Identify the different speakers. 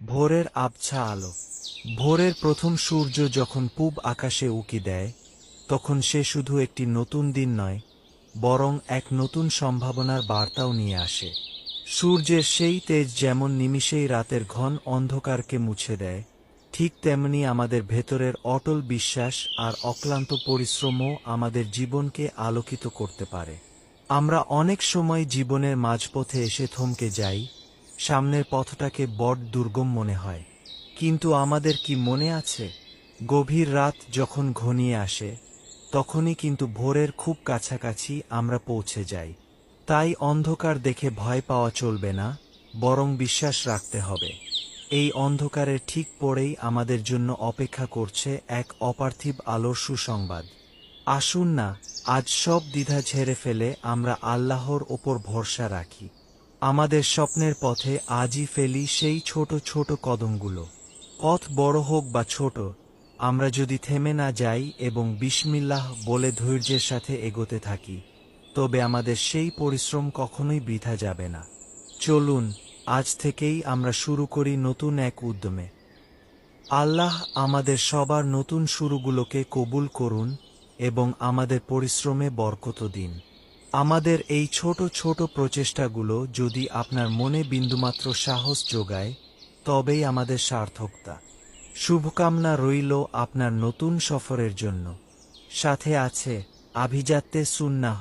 Speaker 1: ভোরের আবছা আলো। ভোরের প্রথম সূর্য যখন পূব আকাশে উঁকি দেয়, তখন সে শুধু একটি নতুন দিন নয়, বরং এক নতুন সম্ভাবনার বার্তাও নিয়ে আসে। সূর্যের সেই তেজ যেমন নিমিষেই রাতের ঘন অন্ধকারকে মুছে দেয়, ঠিক তেমনি আমাদের ভেতরের অটল বিশ্বাস আর অক্লান্ত পরিশ্রমও আমাদের জীবনকে আলোকিত করতে পারে। আমরা অনেক সময় জীবনের মাঝপথে এসে থমকে যাই, সামনের পথটাকে বড় দুর্গম মনে হয়। কিন্তু আমাদের কি মনে আছে, গভীর রাত যখন ঘনিয়ে আসে, তখনই কিন্তু ভোরের খুব কাছাকাছি আমরা পৌঁছে যাই। তাই অন্ধকার দেখে ভয় পাওয়া চলবে না, বরং বিশ্বাস রাখতে হবে। এই অন্ধকারের ঠিক পরেই আমাদের জন্য অপেক্ষা করছে এক অপার্থিব আলোর সুসংবাদ। আসুন না, আজ সব দ্বিধা ঝেড়ে ফেলে আমরা আল্লাহর ওপর ভরসা রাখি। আমাদের স্বপ্নের পথে আজই ফেলি সেই ছোট ছোট কদমগুলো। পথ বড় হোক বা ছোট, আমরা যদি থেমে না যাই এবং বিসমিল্লাহ বলে ধৈর্যের সাথে এগোতে থাকি, তবে আমাদের সেই পরিশ্রম কখনোই বৃথা যাবে না। চলুন, আজ থেকেই আমরা শুরু করি নতুন এক উদ্যমে। আল্লাহ আমাদের সবার নতুন শুরুগুলোকে কবুল করুন এবং আমাদের পরিশ্রমে বরকত দিন। আমাদের এই ছোট ছোট প্রচেষ্টাগুলো যদি আপনার মনে বিন্দুমাত্র সাহস যোগায়, তবেই আমাদের সার্থকতা। শুভকামনা রইল আপনার নতুন সফরের জন্য। সাথে আছে আভিজাত্যে সুন্নাহ।